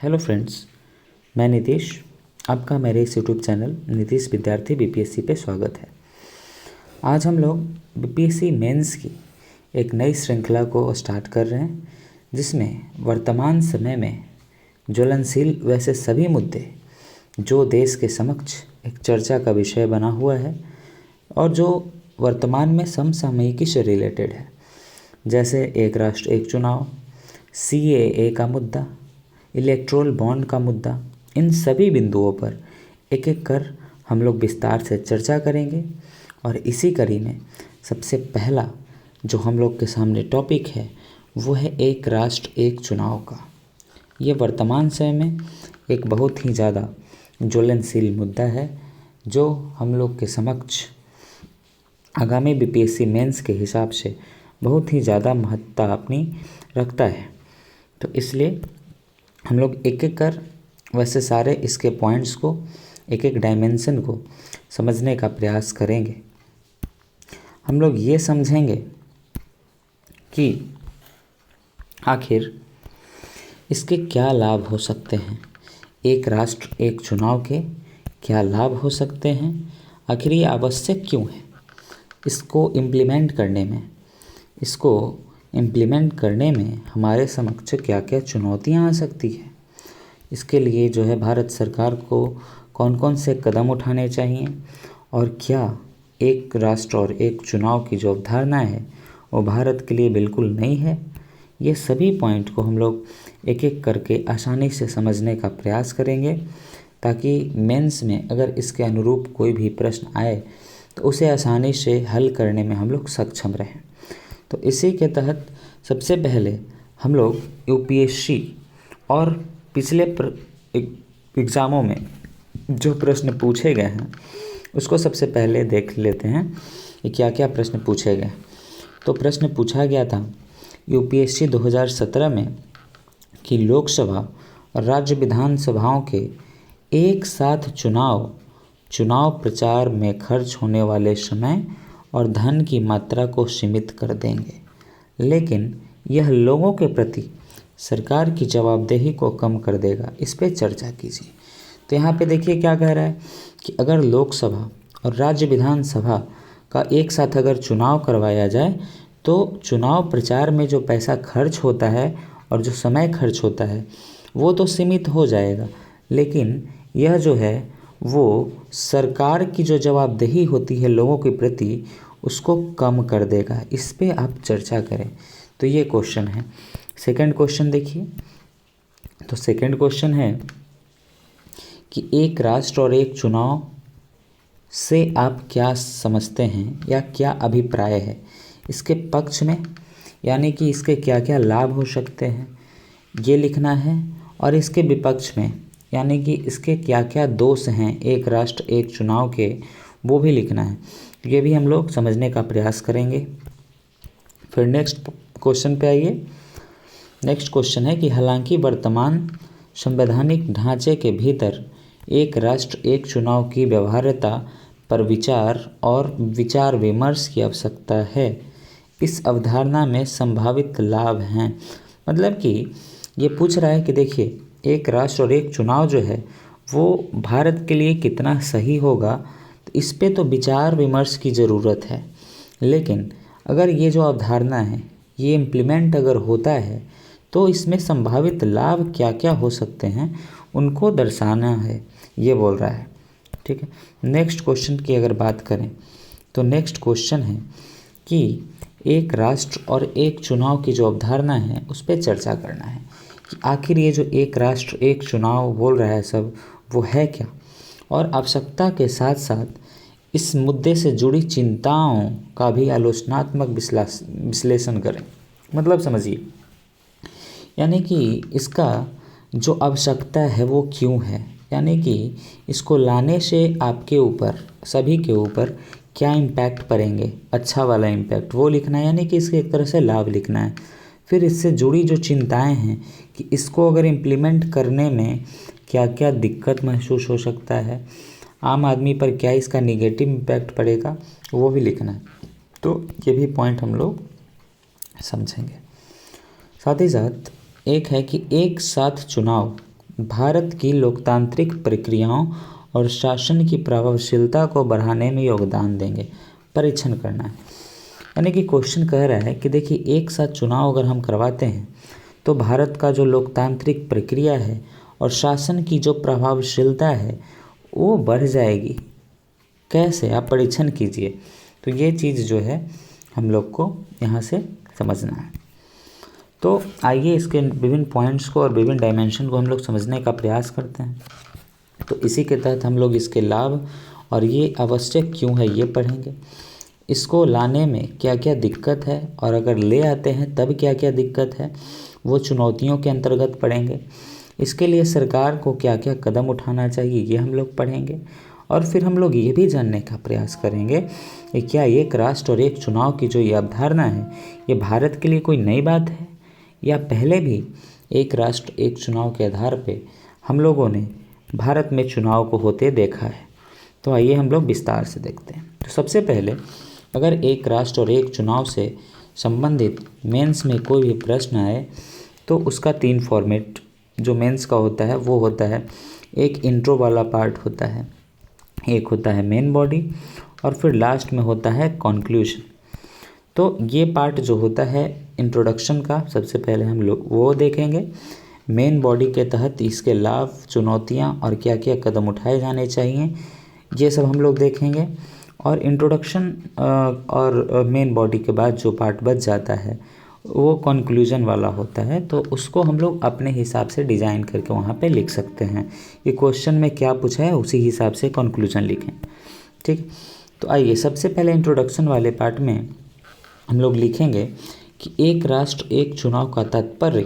Hello friends, मैं नीतीश। आपका मेरे इस यूट्यूब चैनल नीतीश विद्यार्थी बीपीएससी पे स्वागत है। आज हम लोग बीपीएससी मेंस की एक नई श्रृंखला को स्टार्ट कर रहे हैं, जिसमें वर्तमान समय में ज्वलनशील वैसे सभी मुद्दे जो देश के समक्ष एक चर्चा का विषय बना हुआ है और जो वर्तमान में समसामयिकी से रिलेटेड है, जैसे एक राष्ट्र एक चुनाव, सीएए का मुद्दा, इलेक्ट्रोल बॉन्ड का मुद्दा। इन सभी बिंदुओं पर एक एक कर हम लोग विस्तार से चर्चा करेंगे। और इसी कड़ी में सबसे पहला जो हम लोग के सामने टॉपिक है वो है एक राष्ट्र एक चुनाव का। ये वर्तमान समय में एक बहुत ही ज़्यादा ज्वलनशील मुद्दा है, जो हम लोग के समक्ष आगामी बीपीएससी मेंस के हिसाब से बहुत ही ज़्यादा महत्ता अपनी रखता है। तो इसलिए हम लोग एक एक कर वैसे सारे इसके पॉइंट्स को, एक एक डायमेंशन को समझने का प्रयास करेंगे। हम लोग ये समझेंगे कि आखिर इसके क्या लाभ हो सकते हैं, एक राष्ट्र एक चुनाव के क्या लाभ हो सकते हैं, आखिर ये आवश्यक क्यों है, इसको इम्प्लीमेंट करने में हमारे समक्ष क्या क्या चुनौतियां आ सकती है, इसके लिए जो है भारत सरकार को कौन कौन से कदम उठाने चाहिए, और क्या एक राष्ट्र और एक चुनाव की जो अवधारणा है वो भारत के लिए बिल्कुल नई है। ये सभी पॉइंट को हम लोग एक एक करके आसानी से समझने का प्रयास करेंगे, ताकि मेंस में अगर इसके अनुरूप कोई भी प्रश्न आए तो उसे आसानी से हल करने में हम लोग सक्षम रहें। तो इसी के तहत सबसे पहले हम लोग यूपीएससी और पिछले एग्ज़ामों में जो प्रश्न पूछे गए हैं उसको सबसे पहले देख लेते हैं कि क्या क्या प्रश्न पूछे गए। तो प्रश्न पूछा गया था यूपीएससी 2017 में कि लोकसभा और राज्य विधानसभाओं के एक साथ चुनाव प्रचार में खर्च होने वाले समय और धन की मात्रा को सीमित कर देंगे, लेकिन यह लोगों के प्रति सरकार की जवाबदेही को कम कर देगा। इस पे चर्चा कीजिए। तो यहाँ पे देखिए क्या कह रहा है कि अगर लोकसभा और राज्य विधानसभा का एक साथ अगर चुनाव करवाया जाए तो चुनाव प्रचार में जो पैसा खर्च होता है और जो समय खर्च होता है वो तो सीमित हो जाएगा, लेकिन यह जो है वो सरकार की जो जवाबदेही होती है लोगों के प्रति उसको कम कर देगा। इस पे आप चर्चा करें। तो ये क्वेश्चन है। सेकंड क्वेश्चन देखिए। तो सेकंड क्वेश्चन है कि एक राष्ट्र और एक चुनाव से आप क्या समझते हैं या क्या अभिप्राय है, इसके पक्ष में यानी कि इसके क्या क्या लाभ हो सकते हैं ये लिखना है, और इसके विपक्ष में यानी कि इसके क्या क्या दोष हैं एक राष्ट्र एक चुनाव के, वो भी लिखना है। ये भी हम लोग समझने का प्रयास करेंगे। फिर नेक्स्ट क्वेश्चन पे आइए। नेक्स्ट क्वेश्चन है कि हालांकि वर्तमान संवैधानिक ढांचे के भीतर एक राष्ट्र एक चुनाव की व्यवहार्यता पर विचार विमर्श की आवश्यकता है, इस अवधारणा में संभावित लाभ हैं। मतलब कि ये पूछ रहा है कि देखिए एक राष्ट्र और एक चुनाव जो है वो भारत के लिए कितना सही होगा, तो इस पे तो विचार विमर्श की ज़रूरत है, लेकिन अगर ये जो अवधारणा है ये इम्प्लीमेंट अगर होता है तो इसमें संभावित लाभ क्या क्या हो सकते हैं उनको दर्शाना है, ये बोल रहा है। ठीक है। नेक्स्ट क्वेश्चन की अगर बात करें तो नेक्स्ट क्वेश्चन है कि एक राष्ट्र और एक चुनाव की जो अवधारणा है उस पर चर्चा करना है कि आखिर ये जो एक राष्ट्र एक चुनाव बोल रहा है सब वो है क्या, और आवश्यकता के साथ साथ इस मुद्दे से जुड़ी चिंताओं का भी आलोचनात्मक विश्लेषण करें। मतलब समझिए, यानी कि इसका जो आवश्यकता है वो क्यों है, यानी कि इसको लाने से आपके ऊपर सभी के ऊपर क्या इम्पैक्ट पड़ेंगे, अच्छा वाला इम्पैक्ट वो लिखना है, यानी कि इसके एक तरह से लाभ लिखना है। फिर इससे जुड़ी जो चिंताएं हैं कि इसको अगर इम्प्लीमेंट करने में क्या क्या दिक्कत महसूस हो सकता है, आम आदमी पर क्या इसका निगेटिव इम्पैक्ट पड़ेगा, वो भी लिखना है। तो ये भी पॉइंट हम लोग समझेंगे। साथ ही साथ एक है कि एक साथ चुनाव भारत की लोकतांत्रिक प्रक्रियाओं और शासन की प्रभावशीलता को बढ़ाने में योगदान देंगे। परीक्षण करना है, यानी कि क्वेश्चन कह रहा है कि देखिए एक साथ चुनाव अगर हम करवाते हैं तो भारत का जो लोकतांत्रिक प्रक्रिया है और शासन की जो प्रभावशीलता है वो बढ़ जाएगी। कैसे, आप परीक्षण कीजिए। तो ये चीज़ जो है हम लोग को यहाँ से समझना है। तो आइए इसके विभिन्न पॉइंट्स को और विभिन्न डायमेंशन को हम लोग समझने का प्रयास करते हैं। तो इसी के तहत हम लोग इसके लाभ और ये आवश्यक क्यों है ये पढ़ेंगे। इसको लाने में क्या क्या दिक्कत है और अगर ले आते हैं तब क्या क्या दिक्कत है, वो चुनौतियों के अंतर्गत पढ़ेंगे। इसके लिए सरकार को क्या क्या कदम उठाना चाहिए ये हम लोग पढ़ेंगे। और फिर हम लोग ये भी जानने का प्रयास करेंगे कि क्या एक राष्ट्र और एक चुनाव की जो ये अवधारणा है ये भारत के लिए कोई नई बात है या पहले भी एक राष्ट्र एक चुनाव के आधार पे हम लोगों ने भारत में चुनाव को होते देखा है। तो आइए हम लोग विस्तार से देखते हैं। तो सबसे पहले अगर एक राष्ट्र और एक चुनाव से संबंधित मेंस में कोई भी प्रश्न आए तो उसका 3 फॉर्मेट जो मेंस का होता है वो होता है, एक इंट्रो वाला पार्ट होता है, एक होता है मेन बॉडी और फिर लास्ट में होता है कॉन्क्लूजन। तो ये पार्ट जो होता है इंट्रोडक्शन का सबसे पहले हम लोग वो देखेंगे। मेन बॉडी के तहत इसके लाभ, चुनौतियाँ और क्या क्या कदम उठाए जाने चाहिए ये सब हम लोग देखेंगे। और इंट्रोडक्शन और मेन बॉडी के बाद जो पार्ट बच जाता है वो कंक्लूजन वाला होता है, तो उसको हम लोग अपने हिसाब से डिज़ाइन करके वहाँ पे लिख सकते हैं। ये क्वेश्चन में क्या पूछा है उसी हिसाब से कंक्लूजन लिखें, ठीक। तो आइए सबसे पहले इंट्रोडक्शन वाले पार्ट में हम लोग लिखेंगे कि एक राष्ट्र एक चुनाव का तात्पर्य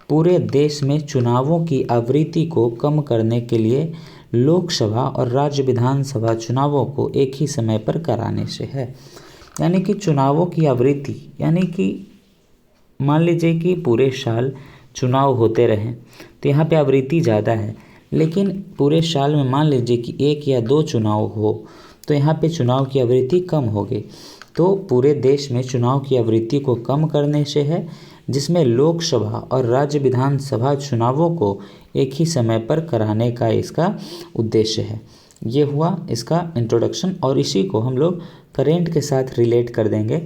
पूरे देश में चुनावों की आवृत्ति को कम करने के लिए लोकसभा और राज्य विधानसभा चुनावों को एक ही समय पर कराने से है। यानी कि चुनावों की आवृत्ति, यानी कि मान लीजिए कि पूरे साल चुनाव होते रहें तो यहाँ पे आवृत्ति ज़्यादा है, लेकिन पूरे साल में मान लीजिए कि 1 या 2 चुनाव हो तो यहाँ पे चुनाव की आवृत्ति कम होगी। तो पूरे देश में चुनाव की आवृत्ति को कम करने से है, जिसमें लोकसभा और राज्य विधानसभा चुनावों को एक ही समय पर कराने का इसका उद्देश्य है। ये हुआ इसका इंट्रोडक्शन और इसी को हम लोग करेंट के साथ रिलेट कर देंगे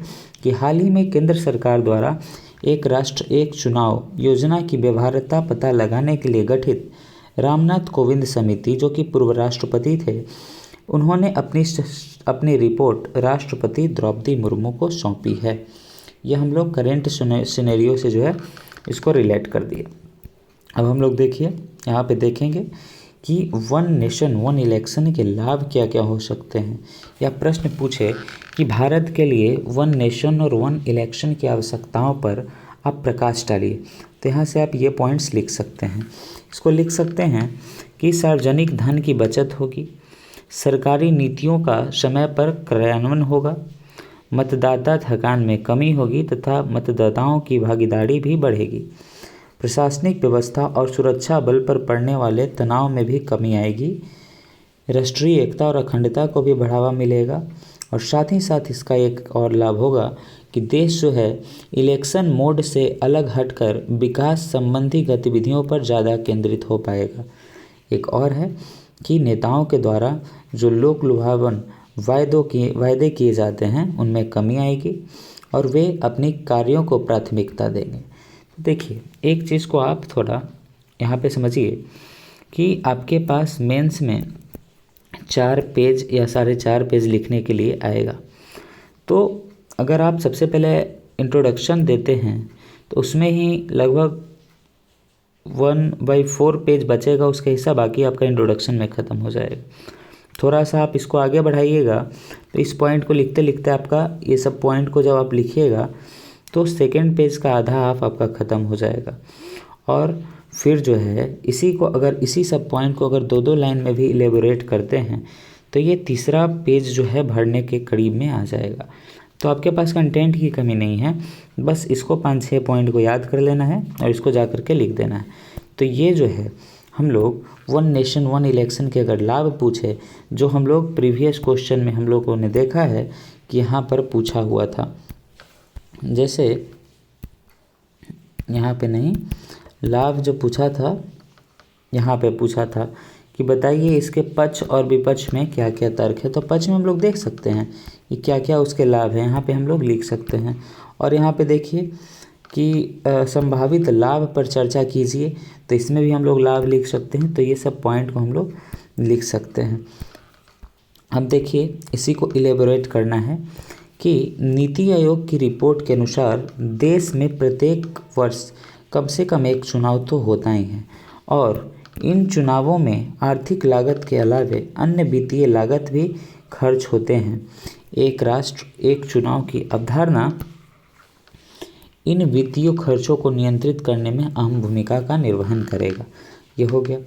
कि हाल ही में केंद्र सरकार द्वारा एक राष्ट्र एक चुनाव योजना की व्यवहार्यता पता लगाने के लिए गठित रामनाथ कोविंद समिति, जो कि पूर्व राष्ट्रपति थे, उन्होंने अपनी रिपोर्ट राष्ट्रपति द्रौपदी मुर्मू को सौंपी है। यह हम लोग करेंट सिनेरियो से जो है इसको रिलेट कर दिए। अब हम लोग देखिए यहाँ पे देखेंगे कि 1 नेशन 1 इलेक्शन के लाभ क्या क्या हो सकते हैं, या प्रश्न पूछे कि भारत के लिए 1 नेशन और 1 इलेक्शन की आवश्यकताओं पर आप प्रकाश डालिए। तो यहाँ से आप ये पॉइंट्स लिख सकते हैं। इसको लिख सकते हैं कि सार्वजनिक धन की बचत होगी, सरकारी नीतियों का समय पर क्रियान्वयन होगा, मतदाता थकान में कमी होगी तथा मतदाताओं की भागीदारी भी बढ़ेगी, प्रशासनिक व्यवस्था और सुरक्षा बल पर पड़ने वाले तनाव में भी कमी आएगी, राष्ट्रीय एकता और अखंडता को भी बढ़ावा मिलेगा और साथ ही साथ इसका एक और लाभ होगा कि देश जो है इलेक्शन मोड से अलग हटकर विकास संबंधी गतिविधियों पर ज़्यादा केंद्रित हो पाएगा। एक और है कि नेताओं के द्वारा जो लोक लुभावन वायदे किए जाते हैं उनमें कमी आएगी और वे अपनी कार्यों को प्राथमिकता देंगे। देखिए एक चीज़ को आप थोड़ा यहाँ पे समझिए कि आपके पास मेंस में 4 पेज या 4.5 पेज लिखने के लिए आएगा। तो अगर आप सबसे पहले इंट्रोडक्शन देते हैं तो उसमें ही लगभग 1/4 पेज बचेगा, उसका हिस्सा बाकी आपका इंट्रोडक्शन में ख़त्म हो जाएगा। थोड़ा सा आप इसको आगे बढ़ाइएगा तो इस पॉइंट को लिखते लिखते आपका ये सब पॉइंट को जब आप लिखिएगा तो सेकेंड पेज का आधा हाफ आपका ख़त्म हो जाएगा। और फिर जो है इसी को अगर इसी सब पॉइंट को अगर 2-2 लाइन में भी इलेबोरेट करते हैं तो ये तीसरा पेज जो है भरने के करीब में आ जाएगा। तो आपके पास कंटेंट की कमी नहीं है, बस इसको 5-6 पॉइंट को याद कर लेना है और इसको जा कर के लिख देना है। तो ये जो है हम लोग 1 नेशन 1 इलेक्शन के अगर लाभ पूछे, जो हम लोग प्रीवियस क्वेश्चन में हम लोगों ने देखा है कि यहाँ पर पूछा हुआ था, जैसे यहाँ पे नहीं, लाभ जो पूछा था यहाँ पे पूछा था कि बताइए इसके पक्ष और विपक्ष में क्या क्या तर्क है। तो पक्ष में हम लोग देख सकते हैं कि क्या क्या उसके लाभ हैं, यहाँ पे हम लोग लिख सकते हैं। और यहाँ पे देखिए कि संभावित लाभ पर चर्चा कीजिए, तो इसमें भी हम लोग लाभ लिख सकते हैं। तो ये सब पॉइंट को हम लोग लिख सकते हैं। अब देखिए इसी को इलेबोरेट करना है कि नीति आयोग की रिपोर्ट के अनुसार देश में प्रत्येक वर्ष कम से कम एक चुनाव तो होता ही है, और इन चुनावों में आर्थिक लागत के अलावे अन्य वित्तीय लागत भी खर्च होते हैं। एक राष्ट्र एक चुनाव की अवधारणा इन वित्तीय खर्चों को नियंत्रित करने में अहम भूमिका का निर्वहन करेगा। ये हो गया।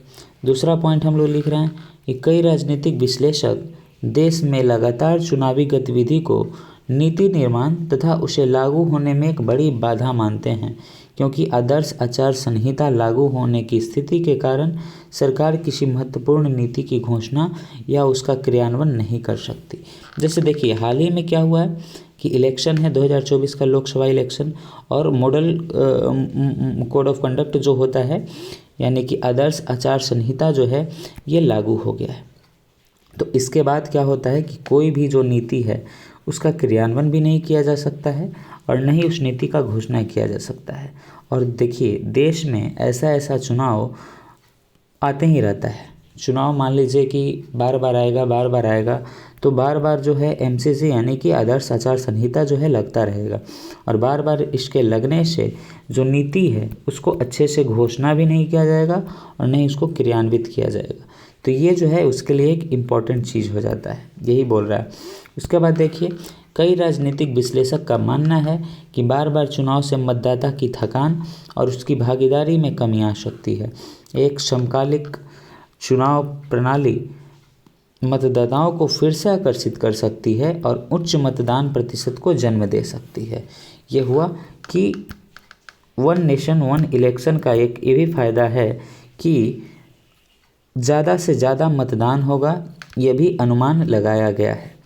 दूसरा पॉइंट हम लोग लिख रहे हैं कि कई राजनीतिक विश्लेषक देश में लगातार चुनावी गतिविधि को नीति निर्माण तथा उसे लागू होने में एक बड़ी बाधा मानते हैं, क्योंकि आदर्श आचार संहिता लागू होने की स्थिति के कारण सरकार किसी महत्वपूर्ण नीति की घोषणा या उसका क्रियान्वयन नहीं कर सकती। जैसे देखिए हाल ही में क्या हुआ है कि इलेक्शन है 2024 का लोकसभा इलेक्शन, और मॉडल कोड ऑफ कंडक्ट जो होता है यानी कि आदर्श आचार संहिता जो है ये लागू हो गया है। तो इसके बाद क्या होता है कि कोई भी जो नीति है उसका क्रियान्वयन भी नहीं किया जा सकता है और न ही उस नीति का घोषणा किया जा सकता है। और देखिए देश में ऐसा ऐसा चुनाव आते ही रहता है। चुनाव मान लीजिए कि बार बार आएगा, तो बार बार जो है एमसीसी यानी कि आदर्श आचार संहिता जो है लगता रहेगा, और बार बार इसके लगने से जो नीति है उसको अच्छे से घोषणा भी नहीं किया जाएगा और न ही उसको क्रियान्वित किया जाएगा। तो ये जो है उसके लिए एक इम्पॉर्टेंट चीज़ हो जाता है, यही बोल रहा है। उसके बाद देखिए कई राजनीतिक विश्लेषक का मानना है कि बार बार चुनाव से मतदाता की थकान और उसकी भागीदारी में कमी आ सकती है। एक समकालिक चुनाव प्रणाली मतदाताओं को फिर से आकर्षित कर सकती है और उच्च मतदान प्रतिशत को जन्म दे सकती है। ये हुआ कि वन नेशन वन इलेक्शन का एक ये भी फायदा है कि ज़्यादा से ज़्यादा मतदान होगा, यह भी अनुमान लगाया गया है।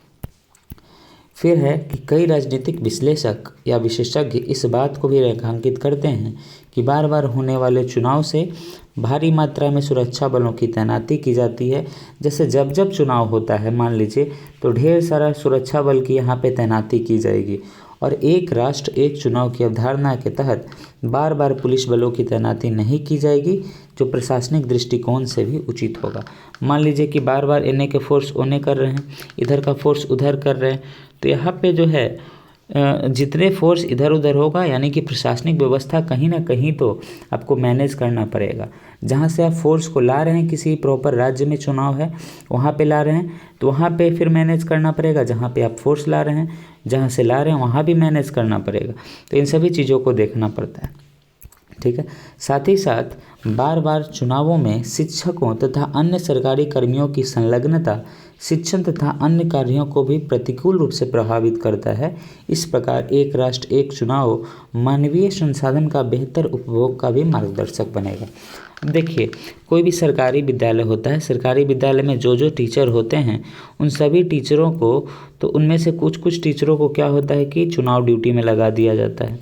फिर है कि कई राजनीतिक विश्लेषक या विशेषज्ञ इस बात को भी रेखांकित करते हैं कि बार बार होने वाले चुनाव से भारी मात्रा में सुरक्षा बलों की तैनाती की जाती है। जैसे जब जब चुनाव होता है मान लीजिए तो ढेर सारा सुरक्षा बल की यहाँ पे तैनाती की जाएगी, और एक राष्ट्र एक चुनाव की अवधारणा के तहत बार बार पुलिस बलों की तैनाती नहीं की जाएगी, जो प्रशासनिक दृष्टिकोण से भी उचित होगा। मान लीजिए कि बार बार इन्हें के फोर्स ओने कर रहे हैं, इधर का फोर्स उधर कर रहे हैं, तो यहाँ पे जो है जितने फोर्स इधर उधर होगा यानी कि प्रशासनिक व्यवस्था कहीं ना कहीं तो आपको मैनेज करना पड़ेगा। जहाँ से आप फोर्स को ला रहे हैं किसी प्रॉपर राज्य में चुनाव है वहाँ पे ला रहे हैं तो वहाँ पे फिर मैनेज करना पड़ेगा, जहाँ पे आप फोर्स ला रहे हैं जहाँ से ला रहे हैं वहाँ भी मैनेज करना पड़ेगा। तो इन सभी चीज़ों को देखना पड़ता है, ठीक है। साथ ही साथ बार बार चुनावों में शिक्षकों तथा अन्य सरकारी कर्मियों की संलग्नता शिक्षण तथा अन्य कार्यों को भी प्रतिकूल रूप से प्रभावित करता है। इस प्रकार एक राष्ट्र एक चुनाव मानवीय संसाधन का बेहतर उपभोग का भी मार्गदर्शक बनेगा। देखिए कोई भी सरकारी विद्यालय होता है, सरकारी विद्यालय में जो जो टीचर होते हैं उन सभी टीचरों को तो उनमें से कुछ टीचरों को क्या होता है कि चुनाव ड्यूटी में लगा दिया जाता है।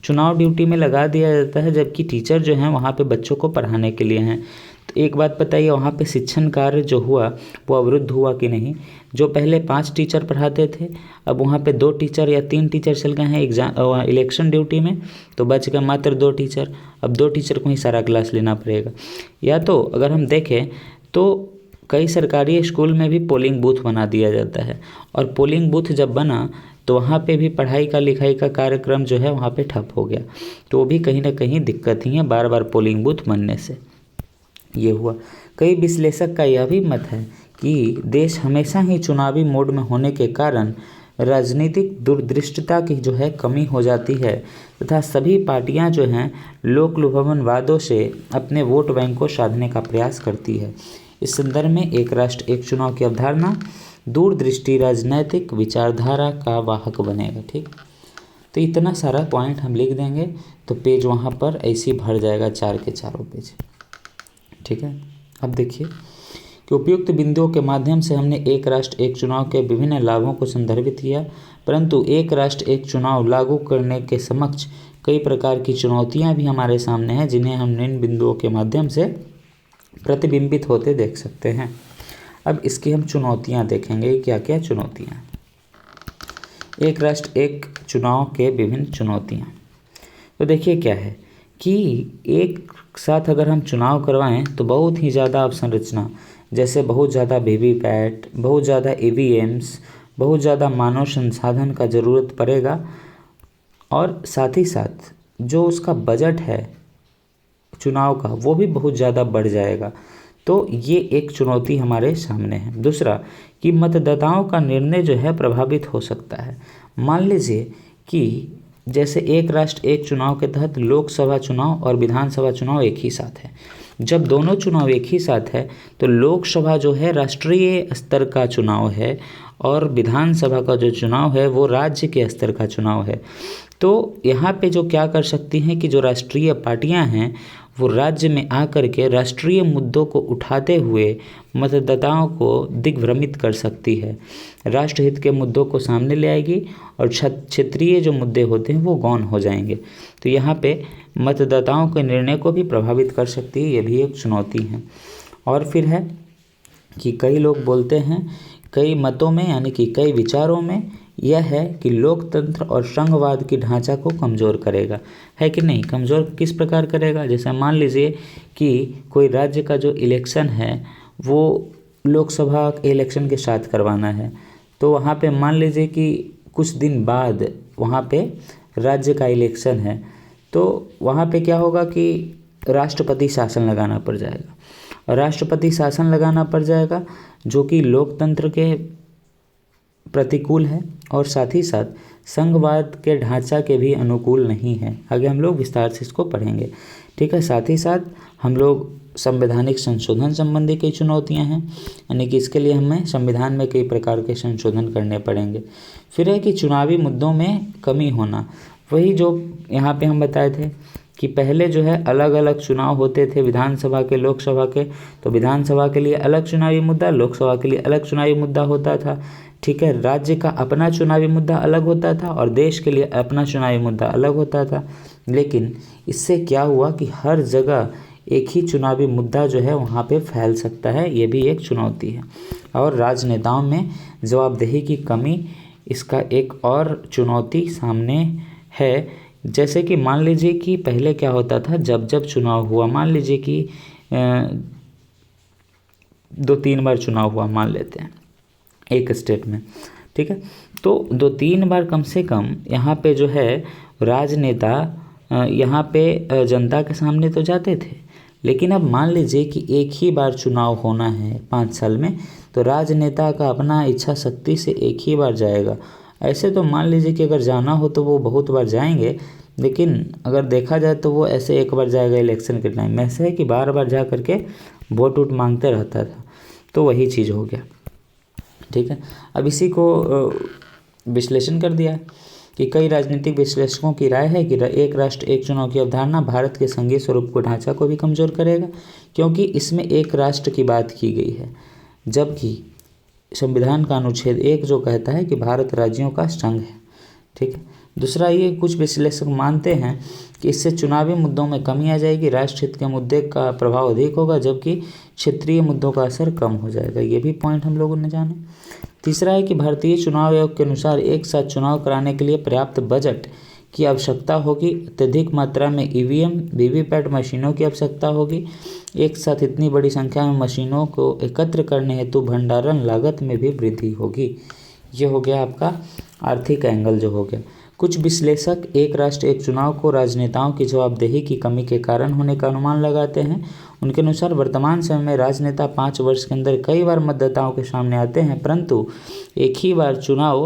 चुनाव ड्यूटी में लगा दिया जाता है जबकि टीचर जो हैं वहाँ पे बच्चों को पढ़ाने के लिए हैं। तो एक बात बताइए वहाँ पे शिक्षण कार्य जो हुआ वो अवरुद्ध हुआ कि नहीं। जो पहले 5 टीचर पढ़ाते थे अब वहाँ पे 2 टीचर या 3 टीचर चल गए हैं इलेक्शन ड्यूटी में, तो बच गए मात्र 2 टीचर। अब 2 टीचर को ही सारा क्लास लेना पड़ेगा। या तो अगर हम देखें तो कई सरकारी स्कूल में भी पोलिंग बूथ बना दिया जाता है, और पोलिंग बूथ जब बना तो वहाँ पे भी पढ़ाई का लिखाई का कार्यक्रम जो है वहाँ पे ठप हो गया। तो वो भी कहीं ना कहीं दिक्कत ही है बार बार पोलिंग बूथ बनने से। ये हुआ। कई विश्लेषक का यह भी मत है कि देश हमेशा ही चुनावी मोड में होने के कारण राजनीतिक दूरदृष्टता की जो है कमी हो जाती है तथा सभी पार्टियां जो हैं लोक लुभावनवादों से अपने वोट बैंक को साधने का प्रयास करती है। इस संदर्भ में एक राष्ट्र एक चुनाव की अवधारणा दूरदृष्टि राजनैतिक विचारधारा का वाहक बनेगा, ठीक। तो इतना सारा पॉइंट हम लिख देंगे तो पेज वहाँ पर ऐसे ही भर जाएगा 4 के चारों पेज, ठीक है। अब देखिए कि उपयुक्त बिंदुओं के माध्यम से हमने एक राष्ट्र एक चुनाव के विभिन्न लाभों को संदर्भित किया, परंतु एक राष्ट्र एक चुनाव लागू करने के समक्ष कई प्रकार की चुनौतियां भी हमारे सामने हैं जिन्हें हम इन बिंदुओं के माध्यम से प्रतिबिंबित होते देख सकते हैं। अब इसकी हम चुनौतियां देखेंगे, क्या क्या चुनौतियां। एक राष्ट्र एक चुनाव के विभिन्न चुनौतियां। तो देखिए क्या है कि एक साथ अगर हम चुनाव करवाएं तो बहुत ही ज़्यादा अवसंरचना, जैसे बहुत ज़्यादा वीवीपैट, बहुत ज़्यादा ईवीएम्स, बहुत ज़्यादा मानव संसाधन का ज़रूरत पड़ेगा, और साथ ही साथ जो उसका बजट है चुनाव का वो भी बहुत ज़्यादा बढ़ जाएगा। तो ये एक चुनौती हमारे सामने है। दूसरा कि मतदाताओं का निर्णय जो है प्रभावित हो सकता है। मान लीजिए कि जैसे एक राष्ट्र एक चुनाव के तहत लोकसभा चुनाव और विधानसभा चुनाव एक ही साथ है। जब दोनों चुनाव एक ही साथ है तो लोकसभा जो है राष्ट्रीय स्तर का चुनाव है और विधानसभा का जो चुनाव है वो राज्य के स्तर का चुनाव है। तो यहाँ पे जो क्या कर सकती हैं कि जो राष्ट्रीय पार्टियाँ हैं वो राज्य में आकर के राष्ट्रीय मुद्दों को उठाते हुए मतदाताओं को दिग्भ्रमित कर सकती है, राष्ट्रहित के मुद्दों को सामने ले आएगी और क्षेत्रीय जो मुद्दे होते हैं वो गौण हो जाएंगे। तो यहाँ पे मतदाताओं के निर्णय को भी प्रभावित कर सकती है, ये भी एक चुनौती है। और फिर है कि कई लोग बोलते हैं, कई मतों में यानी कि कई विचारों में यह है कि लोकतंत्र और संघवाद की ढांचा को कमज़ोर करेगा, है कि नहीं। कमज़ोर किस प्रकार करेगा, जैसे मान लीजिए कि कोई राज्य का जो इलेक्शन है वो लोकसभा इलेक्शन के साथ करवाना है, तो वहाँ पे मान लीजिए कि कुछ दिन बाद वहाँ पे राज्य का इलेक्शन है, तो वहाँ पे क्या होगा कि राष्ट्रपति शासन लगाना पड़ जाएगा, और राष्ट्रपति शासन लगाना पड़ जाएगा जो कि लोकतंत्र के प्रतिकूल है और साथ ही साथ संघवाद के ढांचा के भी अनुकूल नहीं है। आगे हम लोग विस्तार से इसको पढ़ेंगे, ठीक है। साथ ही साथ हम लोग संवैधानिक संशोधन संबंधी कई चुनौतियां हैं, यानी कि इसके लिए हमें संविधान में कई प्रकार के संशोधन करने पड़ेंगे। फिर है कि चुनावी मुद्दों में कमी होना, वही जो यहाँ पे हम बताए थे कि पहले जो है अलग अलग चुनाव होते थे, विधानसभा के, लोकसभा के, तो विधानसभा के लिए अलग चुनावी मुद्दा, लोकसभा के लिए अलग चुनावी मुद्दा होता था, ठीक है। राज्य का अपना चुनावी मुद्दा अलग होता था और देश के लिए अपना चुनावी मुद्दा अलग होता था। लेकिन इससे क्या हुआ कि हर जगह एक ही चुनावी मुद्दा जो है वहाँ पे फैल सकता है, ये भी एक चुनौती है। और राजनेताओं में जवाबदेही की कमी इसका एक और चुनौती सामने है। जैसे कि मान लीजिए कि पहले क्या होता था, जब जब चुनाव हुआ, मान लीजिए कि 2-3 बार चुनाव हुआ मान लेते हैं एक स्टेट में, ठीक है, तो 2-3 बार कम से कम यहाँ पे जो है राजनेता यहाँ पे जनता के सामने तो जाते थे। लेकिन अब मान लीजिए कि एक ही बार चुनाव होना है 5 साल में, तो राजनेता का अपना इच्छा शक्ति से एक ही बार जाएगा। ऐसे तो मान लीजिए कि अगर जाना हो तो वो बहुत बार जाएंगे, लेकिन अगर देखा जाए तो वो ऐसे एक बार जाएगा इलेक्शन के टाइम में, ऐसे है कि बार बार जा करके वोट वोट मांगते रहता था। तो वही चीज़ हो गया, ठीक है। अब इसी को विश्लेषण कर दिया है कि कई राजनीतिक विश्लेषकों की राय है कि एक राष्ट्र एक चुनाव की अवधारणा भारत के संघीय स्वरूप को ढांचा को भी कमज़ोर करेगा, क्योंकि इसमें एक राष्ट्र की बात की गई है, जबकि संविधान का अनुच्छेद 1 जो कहता है कि भारत राज्यों का संघ है, ठीक है। दूसरा ये कुछ विश्लेषक मानते हैं कि इससे चुनावी मुद्दों में कमी आ जाएगी, राष्ट्रहित के मुद्दे का प्रभाव अधिक होगा, जबकि क्षेत्रीय मुद्दों का असर कम हो जाएगा। ये भी पॉइंट हम लोगों ने जाने। तीसरा है कि भारतीय चुनाव आयोग के अनुसार एक साथ चुनाव कराने के लिए पर्याप्त बजट की आवश्यकता होगी, अत्यधिक मात्रा में ईवीएम वीवीपैट मशीनों की आवश्यकता होगी। एक साथ इतनी बड़ी संख्या में मशीनों को एकत्र करने हेतु भंडारण लागत में भी वृद्धि होगी। ये हो गया आपका आर्थिक एंगल जो हो गया। कुछ विश्लेषक एक राष्ट्र एक चुनाव को राजनेताओं की जवाबदेही की कमी के कारण होने का अनुमान लगाते हैं। उनके अनुसार वर्तमान समय में राजनेता 5 वर्ष के अंदर कई बार मतदाताओं के सामने आते हैं, परंतु एक ही बार चुनाव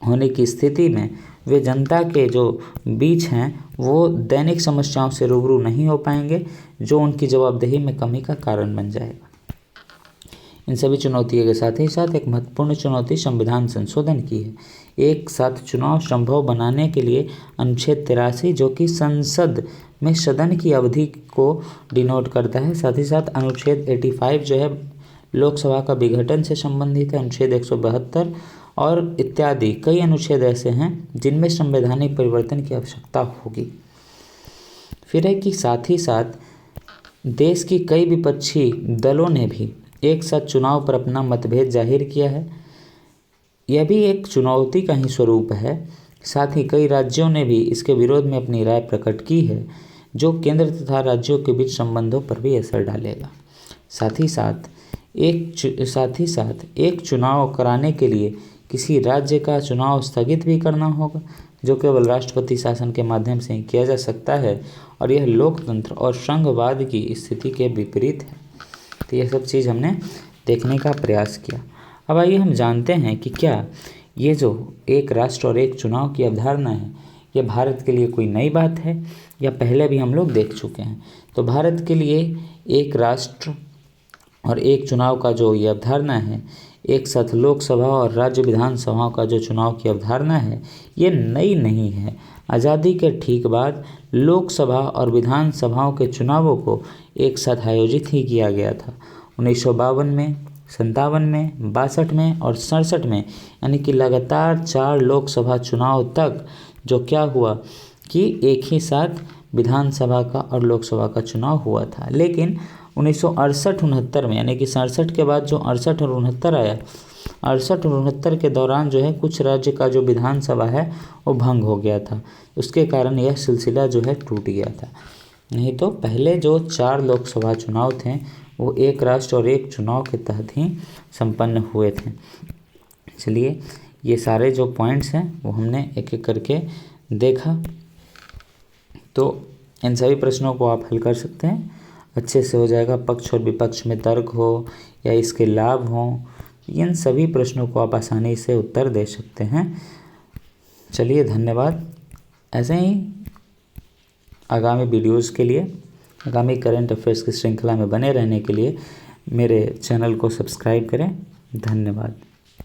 होने की स्थिति में वे जनता के जो बीच हैं वो दैनिक समस्याओं से रूबरू नहीं हो पाएंगे, जो उनकी जवाबदेही में कमी का कारण बन जाएगा। इन सभी चुनौतियों के साथ ही साथ एक महत्वपूर्ण चुनौती संविधान संशोधन की है। एक साथ चुनाव संभव बनाने के लिए अनुच्छेद 83 जो कि संसद में सदन की अवधि को डिनोट करता है, साथ ही साथ अनुच्छेद 85 जो है लोकसभा का विघटन से संबंधित है, अनुच्छेद 172 और इत्यादि कई अनुच्छेद ऐसे हैं जिनमें संवैधानिक परिवर्तन की आवश्यकता होगी। फिर है कि साथ ही साथ देश की कई विपक्षी दलों ने भी एक साथ चुनाव पर अपना मतभेद जाहिर किया है। यह भी एक चुनौती का ही स्वरूप है। साथ ही कई राज्यों ने भी इसके विरोध में अपनी राय प्रकट की है, जो केंद्र तथा राज्यों के बीच संबंधों पर भी असर डालेगा। साथ ही साथ एक चुनाव कराने के लिए किसी राज्य का चुनाव स्थगित भी करना होगा, जो केवल राष्ट्रपति शासन के माध्यम से ही किया जा सकता है, और यह लोकतंत्र और संघवाद की स्थिति के विपरीत है। तो यह सब चीज़ हमने देखने का प्रयास किया। अब आइए हम जानते हैं कि क्या ये जो एक राष्ट्र और एक चुनाव की अवधारणा है, यह भारत के लिए कोई नई बात है या पहले भी हम लोग देख चुके हैं। तो भारत के लिए एक राष्ट्र और एक चुनाव का जो ये अवधारणा है, एक साथ लोकसभा और राज्य विधानसभाओं का जो चुनाव की अवधारणा है, ये नई नहीं है। आज़ादी के ठीक बाद लोकसभा और विधानसभाओं के चुनावों को एक साथ आयोजित ही किया गया था। 1952 में, 57 में, 62 में और 67 में, यानी कि लगातार 4 लोकसभा चुनाव तक जो क्या हुआ कि एक ही साथ विधानसभा का और लोकसभा का चुनाव हुआ था। लेकिन 1968-69 में, यानी कि 67 के बाद जो 68 और 69 आया, 68 और 69 के दौरान जो है कुछ राज्य का जो विधानसभा है वो भंग हो गया था। उसके कारण यह सिलसिला जो है टूट गया था। नहीं तो पहले जो 4 लोकसभा चुनाव थे वो एक राष्ट्र और एक चुनाव के तहत ही संपन्न हुए थे। चलिए, ये सारे जो पॉइंट्स हैं वो हमने एक एक करके देखा। तो इन सभी प्रश्नों को आप हल कर सकते हैं, अच्छे से हो जाएगा। पक्ष और विपक्ष में तर्क हो या इसके लाभ हों, इन सभी प्रश्नों को आप आसानी से उत्तर दे सकते हैं। चलिए, धन्यवाद। ऐसे ही आगामी वीडियोस के लिए, आगामी करंट अफेयर्स की श्रृंखला में बने रहने के लिए मेरे चैनल को सब्सक्राइब करें। धन्यवाद।